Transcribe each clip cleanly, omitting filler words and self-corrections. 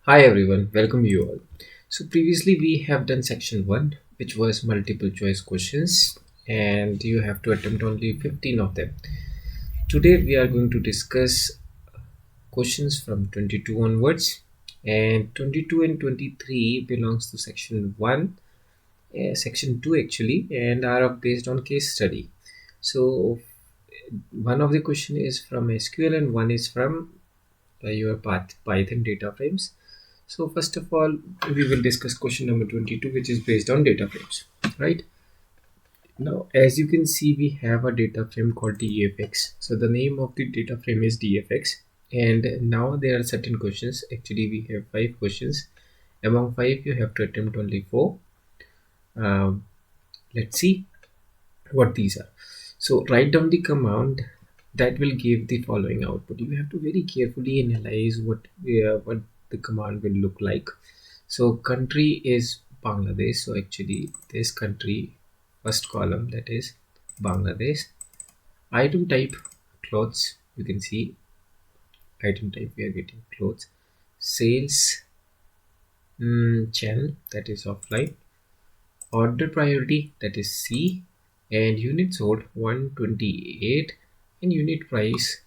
Hi everyone, welcome you all. So previously we have done section 1 which was multiple choice questions and you have to attempt only 15 of them. Today we are going to discuss questions from 22 onwards, and 22 and 23 belongs to section 1, section 2 actually, and are based on case study. So one of the question is from SQL and one is from your Python data frames. So first of all, we will discuss question number 22, which is based on data frames, right? Now, as you can see, we have a data frame called DFX. So the name of the data frame is DFX. And now there are certain questions. Actually, we have 5 questions. Among 5, you have to attempt only 4. Um, let's see what these are. So write down the command that will give the following output. You have to very carefully analyze what the command will look like. So country is Bangladesh. So actually this country, first column, that is Bangladesh. Item type clothes. You can see item type we are getting clothes. Sales channel, that is offline. Order priority, that is C, and unit sold 128 and unit price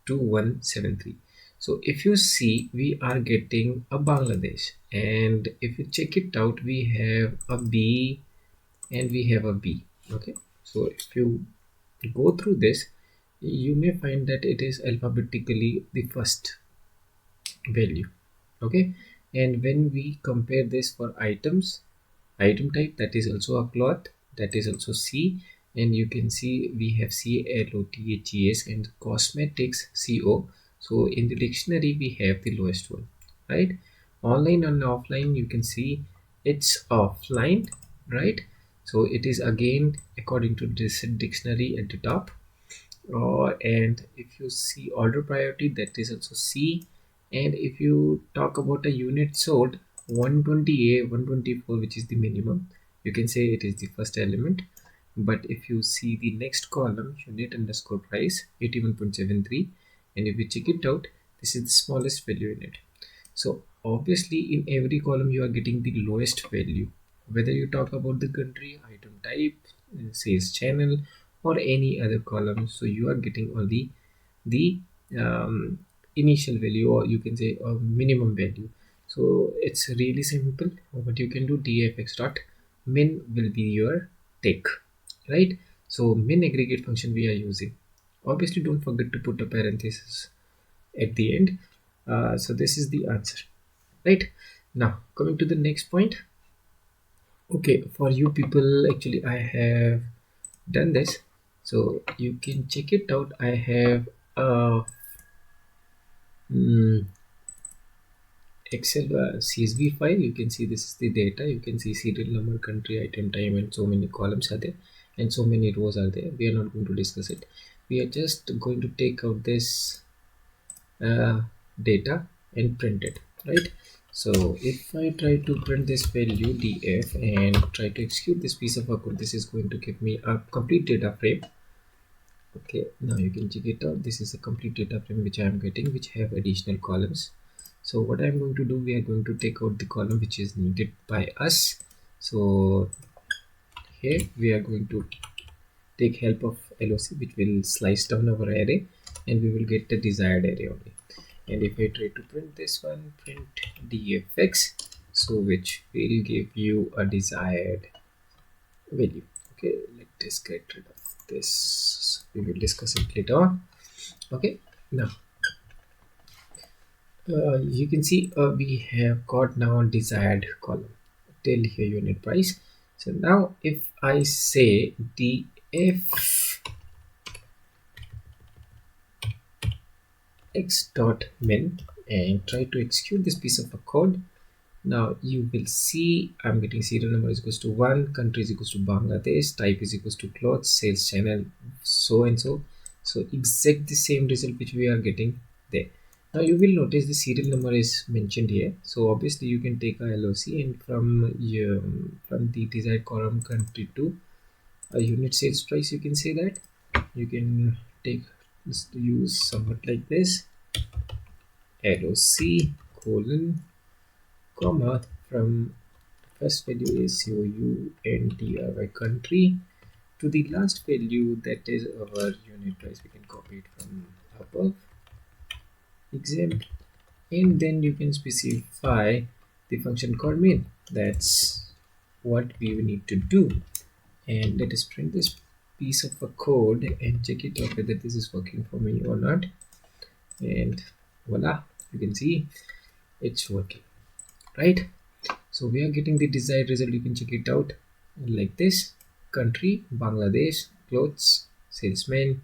2173. So if you see, we are getting a Bangladesh, and if you check it out, we have a B and we have a B. Okay, so if you go through this, you may find that it is alphabetically the first value. Okay, and when we compare this for items, item type, that is also a cloth, that is also C, and you can see we have CLOTHES and cosmetics CO. So in the dictionary we have the lowest one, right? Online and offline, you can see it's offline, right? So it is again according to this dictionary at the top. And if you see order priority, that is also C. And if you talk about a unit sold, 120A 124, which is the minimum, you can say it is the first element. But if you see the next column, unit underscore price 81.73, and if you check it out, this is the smallest value in it. So obviously in every column you are getting the lowest value, whether you talk about the country, item type, sales channel, or any other column. So you are getting only the initial value, or you can say a minimum value. So it's really simple. What you can do, dfx dot min will be your take, right? So min aggregate function we are using. Obviously don't forget to put a parenthesis at the end. So this is the answer, right? Now coming to the next point. Okay, for you people, actually I have done this, so you can check it out. I have a excel csv file. You can see this is the data. You can see serial number, country, item time, and so many columns are there and so many rows are there. We are not going to discuss it. We are just going to take out this uh, data and print it, right? So if I try to print this value df and try to execute this piece of code, this is going to give me a complete data frame. Okay, now you can check it out. This is a complete data frame which I am getting, which have additional columns. So what I'm going to do, we are going to take out the column which is needed by us. So here we are going to take help of loc, which will slice down our array, and we will get the desired array only. And if I try to print this one, print dfx, so which will give you a desired value. Okay, let us get rid of this. We will discuss it later on. Okay, now you can see we have got now a desired column till here unit price. So now if I say df x dot min and try to execute this piece of a code, now you will see I'm getting serial number is equals to 1, country is equals to Bangladesh, type is equals to clothes, sales channel so and so. So exact the same result which we are getting there. Now you will notice the serial number is mentioned here. So obviously you can take a loc, and from the desired column country to a unit sales price, you can say that you can take this to use somewhat like this, loc colon comma from first value is your UNTRY country to the last value, that is our unit price. We can copy it from above exam, and then you can specify the function called main. That's what we will need to do. And let us print this piece of a code and check it out whether this is working for me or not. And voila, you can see it's working, right? So we are getting the desired result. You can check it out like this: country Bangladesh, clothes, salesman,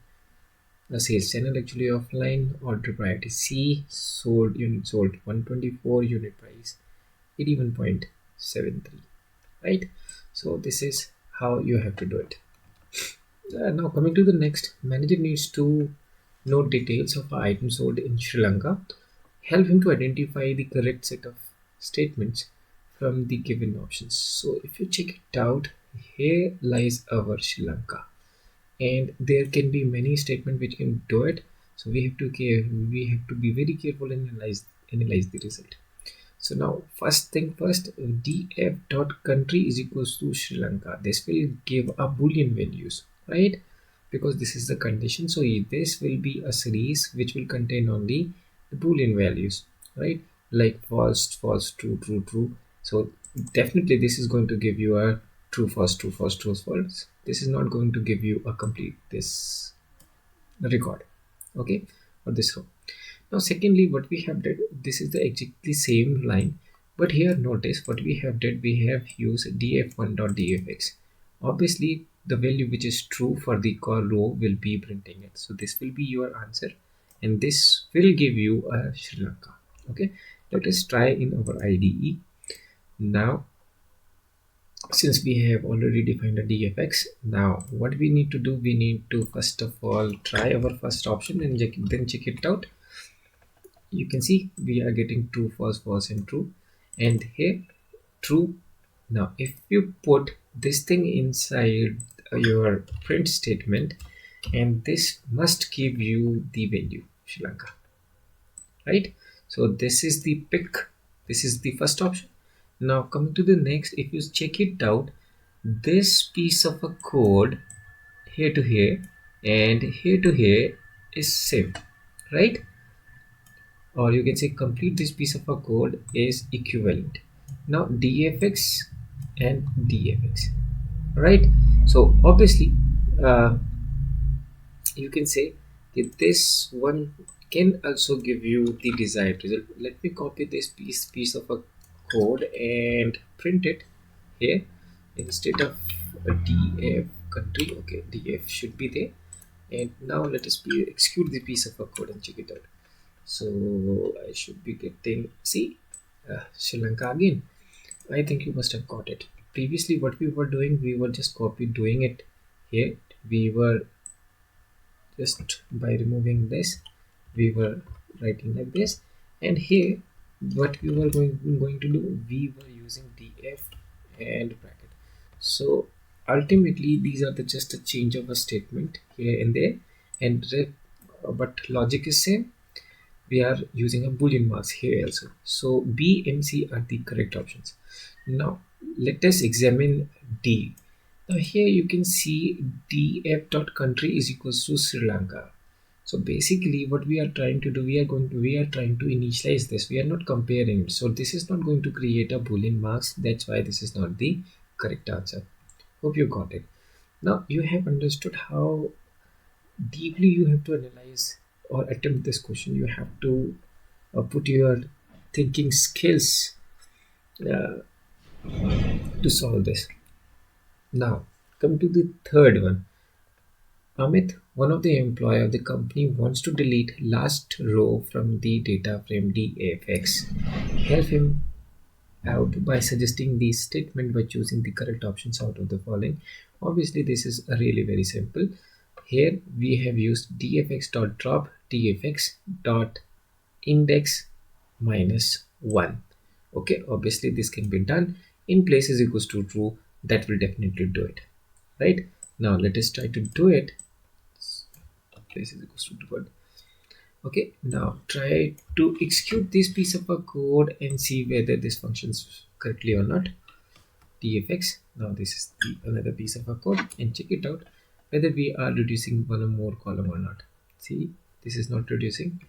a sales channel actually offline, order priority C, sold unit sold 124, unit price 81.73, right? So this is how you have to do it. Now coming to the next, manager needs to know details of items sold in Sri Lanka. Help him to identify the correct set of statements from the given options. So if you check it out, here lies our Sri Lanka, and there can be many statements which can do it. So we have to be very careful and analyze the result. So now first thing first, df dot country is equals to Sri Lanka. This will give a boolean values, right? Because this is the condition. So this will be a series which will contain only the boolean values, right? Like false, false, true, true, true. So definitely this is going to give you a true, false, true, false, true, false. This is not going to give you a complete this record, okay, or this row. Now secondly, what we have did, this is the exactly same line, but here notice what we have did, we have used df1.dfx. Obviously the value which is true for the core row will be printing it, so this will be your answer, and this will give you a Sri Lanka. Okay, let us try in our IDE. Now since we have already defined a dfx, now what we need to do, we need to first of all try our first option and then check it out. You can see we are getting true, false, false, and true, and here true. Now if you put this thing inside your print statement, and this must give you the value Sri Lanka, right? So this is the pick, this is the first option. Now coming to the next, if you check it out, this piece of a code here to here and here to here is same, right? Or you can say complete this piece of a code is equivalent. Now dfx and dfx, right? So obviously you can say that this one can also give you the desired result. Let me copy this piece of a code and print it here instead of a df country. Okay, df should be there, and now let us execute the piece of a code and check it out. So I should be getting, see, Sri Lanka again. I think you must have got it. Previously what we were doing, we were just doing it here. We were just by removing this, we were writing like this, and here what we were going to do, we were using df and bracket. So ultimately these are the just a change of a statement here and there, and but logic is same. We are using a boolean marks here also. So B and C are the correct options. Now let us examine D. Now here you can see df dot country is equals to Sri Lanka. So basically what we are trying to do, we are trying to initialize this. We are not comparing it. So this is not going to create a boolean marks. That's why this is not the correct answer. Hope you got it. Now you have understood how deeply you have to analyze or attempt this question. You have to put your thinking skills uh, to solve this. Now come to the third one. Amit, one of the employee of the company, wants to delete last row from the data frame dfx. Help him out by suggesting the statement by choosing the correct options out of the following. Obviously this is really very simple. Here we have used dfx.drop dfx.index -1. Okay, obviously this can be done in places equals to true. That will definitely do it, right? Now let us try to do it. Places equals to true. Okay, now try to execute this piece of a code and see whether this functions correctly or not. TFX. Now this is another piece of a code and check it out whether we are reducing one or more column or not. See, this is not reducing.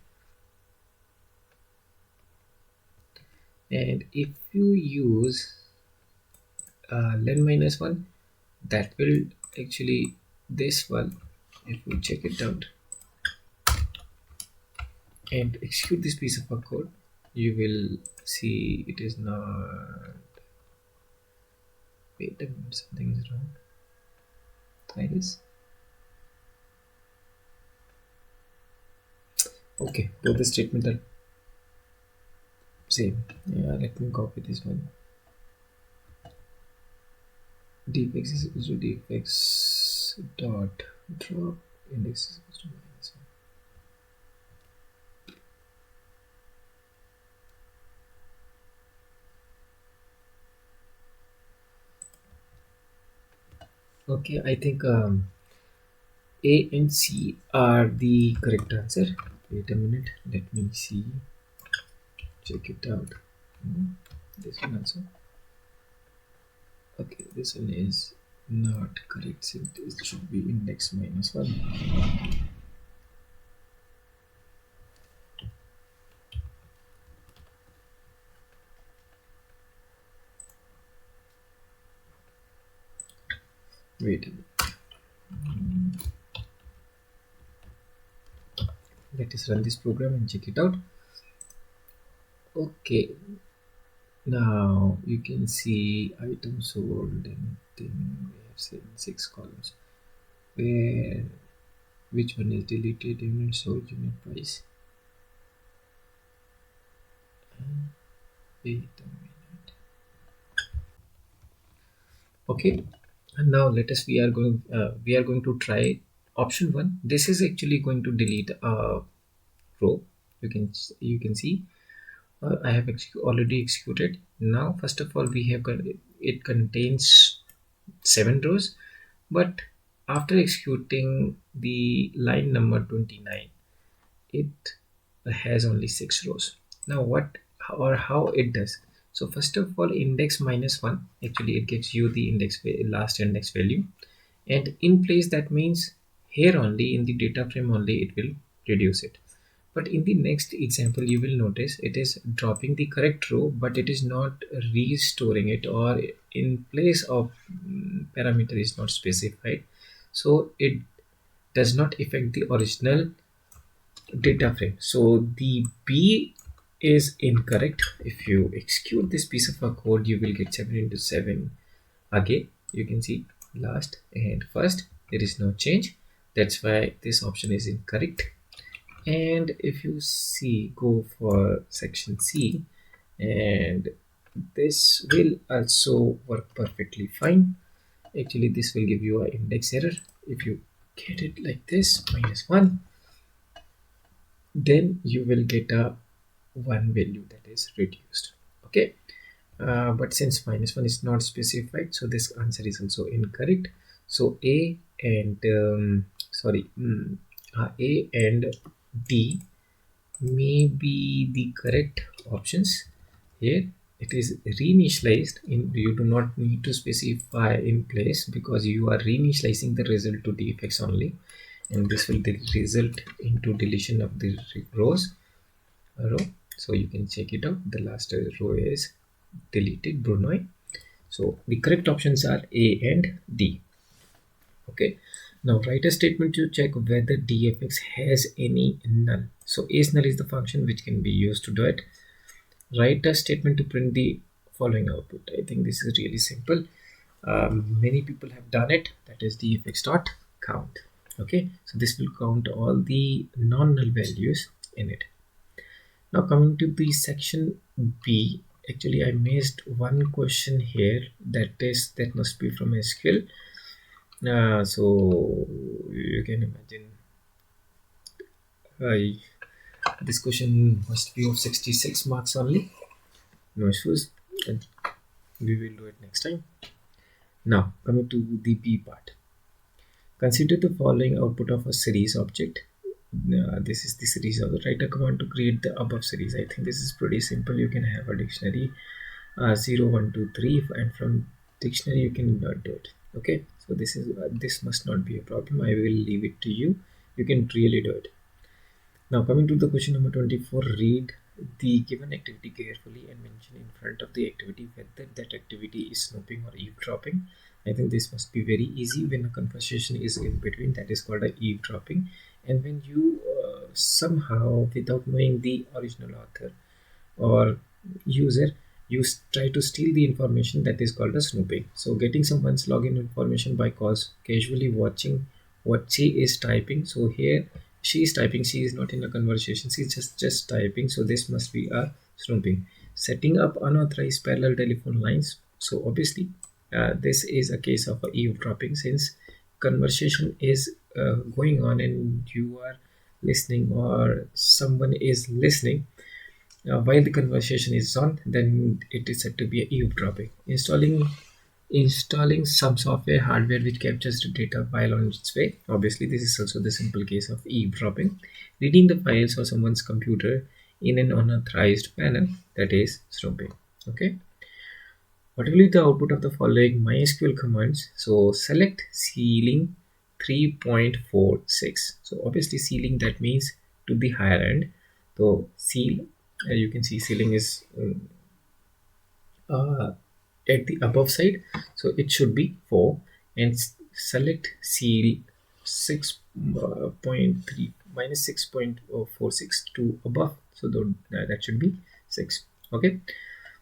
And if you use len minus 1, that will actually, this one, if you check it out and execute this piece of a code, you will see it is not. Wait a minute, something is wrong. I guess. Okay, both the statement are same. Yeah, let me copy this one. Dfx is equal to dfx dot drop index is equal to minus 1. Okay, I think A and C are the correct answer. Wait a minute, let me see. Check it out. This one also. Okay, this one is not correct. So it should be index minus 1. Wait a minute. Let us run this program and check it out. Okay, now you can see item sold and then we have 6 columns. Where, which one is deleted? Unit sold, unit price. Wait a minute. Okay, and now let us, we are going to try option 1. This is actually going to delete a row. You can see I have already executed. Now first of all, we have it contains 7 rows, but after executing the line number 29, it has only 6 rows. Now what or how it does? So first of all, index minus 1, actually it gives you the last index value, and in place, that means here only in the data frame only it will reduce it. But in the next example, you will notice it is dropping the correct row, but it is not restoring it, or in place of parameter is not specified, so it does not affect the original data frame. So the B is incorrect. If you execute this piece of a code, you will get 7 into 7. Again, you can see last and first, there is no change. That's why this option is incorrect. And if you see, go for section C, and this will also work perfectly fine. Actually, this will give you an index error. If you get it like this, -1, then you will get a 1 value that is reduced. Okay, but since -1 is not specified, so this answer is also incorrect. So A and A and D may be the correct options. Here it is reinitialized. You do not need to specify in place, because you are reinitializing the result to dfx only, and this will result into deletion of the row. So you can check it out. The last row is deleted, Brunei. So the correct options are A and D. Okay, now write a statement to check whether dfx has any null. So is null is the function which can be used to do it. Write a statement to print the following output. I think this is really simple. Many people have done it. That is dfx dot count. Okay, so this will count all the non-null values in it. Now coming to the section B, actually I missed one question here. That must be from SQL. So you can imagine, this question must be of 66 marks only. No issues, and we will do it next time. Now coming to the B part, consider the following output of a series object. This is the series of the write a command to create the above series. I think this is pretty simple. You can have a dictionary 0 1 2 3, and from dictionary you can do it. Okay, so this must not be a problem. I will leave it to you. You can really do it. Now coming to the question number 24, read the given activity carefully and mention in front of the activity whether that activity is snooping or eavesdropping. I think this must be very easy when a conversation is in between. That is called a eavesdropping. And when you somehow, without knowing the original author or user, you try to steal the information, that is called a snooping. So getting someone's login information by casually watching what she is typing. So here she is typing, she is not in a conversation, she's just typing, so this must be a snooping. Setting up unauthorized parallel telephone lines, so obviously this is a case of a eavesdropping, since conversation is going on and you are listening, or someone is listening while the conversation is on, then it is said to be a eavesdropping. Installing some software hardware which captures the data while on its way. Obviously, this is also the simple case of eavesdropping. Reading the files of someone's computer in an unauthorized manner, that is snooping. Okay. What will be the output of the following MySQL commands? So select ceiling 3.46. So obviously ceiling, that means to the higher end. So seal, you can see ceiling is uh, at the above side, so it should be 4, and select seal 6.3 minus 6.46 to above, so that should be 6. Okay,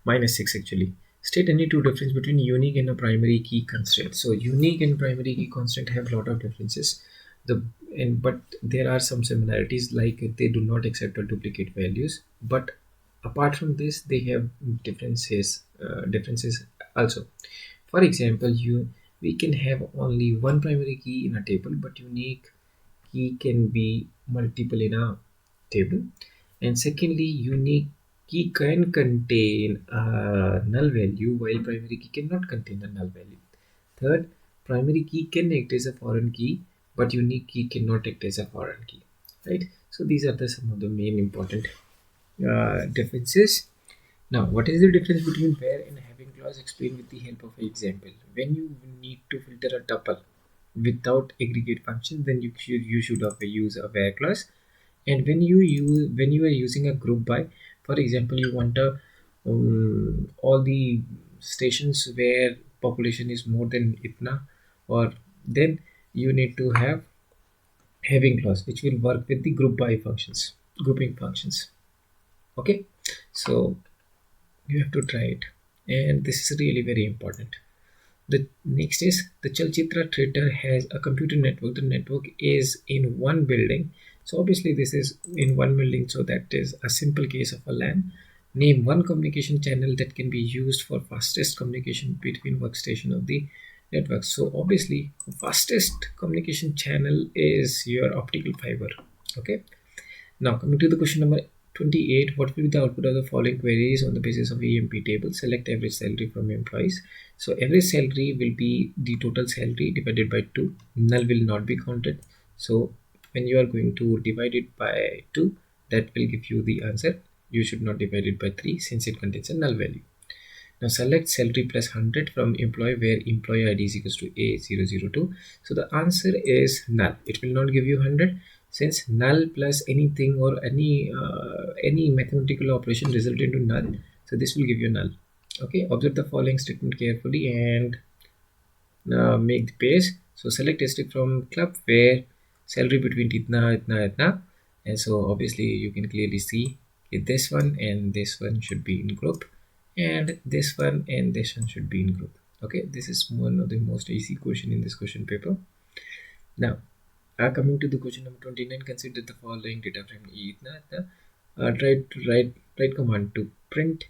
minus 6 actually. State any two difference between unique and a primary key constraint. So unique and primary key constraint have a lot of differences. The and but there are some similarities, like they do not accept or duplicate values. But apart from this, they have differences also. For example, you we can have only one primary key in a table, but unique key can be multiple in a table. And secondly, unique key can contain a null value while primary key cannot contain a null value. Third, primary key can act as a foreign key, but unique key cannot act as a foreign key, right? So these are some of the main important differences. Now, what is the difference between where and having clause? Explain with the help of an example. When you need to filter a tuple without aggregate function, then you should use a where clause. And when you are using a group by, for example, you want all the stations where population is more than itna, or then you need to have having clause, which will work with the group by functions, grouping functions. Okay, so you have to try it, and this is really very important. The next is the Chalchitra theater has a computer network. The network is in one building, so obviously this is in one building, so that is a simple case of a LAN. Name one communication channel that can be used for fastest communication between workstation of the network. So obviously fastest communication channel is your optical fiber. Okay, now coming to the question number 28, what will be the output of the following queries on the basis of EMP table? Select average salary from employees. So average salary will be the total salary divided by 2. Null will not be counted. So when you are going to divide it by 2, that will give you the answer. You should not divide it by 3 since it contains a null value. Now select salary plus 100 from employee where employee ID is equals to A002. So the answer is null. It will not give you 100, since null plus anything or any mathematical operation result into null. So this will give you null. Okay, observe the following statement carefully and make the page. So select district from club where salary between itna, and so obviously you can clearly see this one and this one should be in group, and this one and this one should be in group. Okay, this is one of the most easy question in this question paper. Now coming to the question number 29, consider the following data frame itna, itna. Write command to print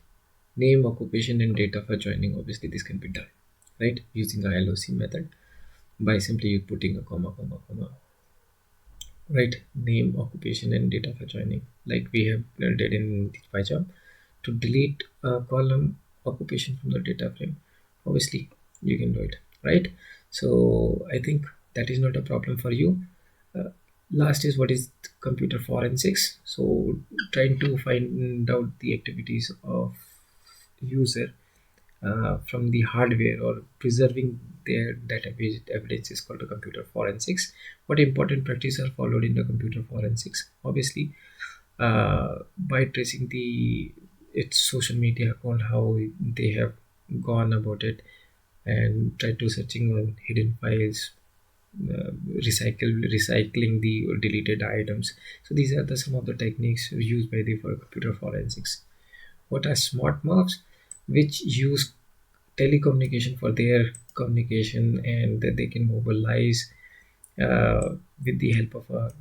name, occupation and data for joining. Obviously this can be done right using a LOC method by simply putting a comma, right? Name, occupation and data for joining, like we have did in the PyCharm. To delete a column occupation from the data frame, obviously you can do it, right? So I think that is not a problem for you. Last is what is computer forensics. So trying to find out the activities of user from the hardware or preserving their database evidence is called a computer forensics. What important practices are followed in the computer forensics? Obviously, by tracing the its social media account, how they have gone about it, and try to searching on hidden files, recycling the deleted items. So these are the some of the techniques used by the for computer forensics. What are smart maps? Which use telecommunication for their communication, and that they can mobilize with the help of a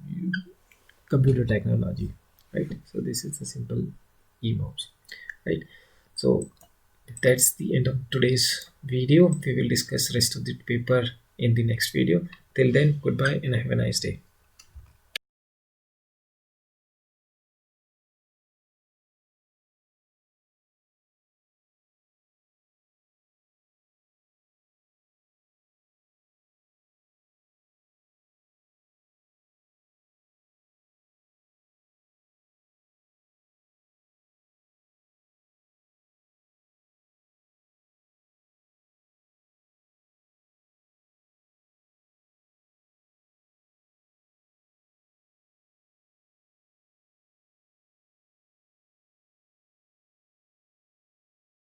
computer technology, right? So this is a simple emobs, right? So that's the end of today's video. We will discuss rest of the paper in the next video. Till then, goodbye and have a nice day.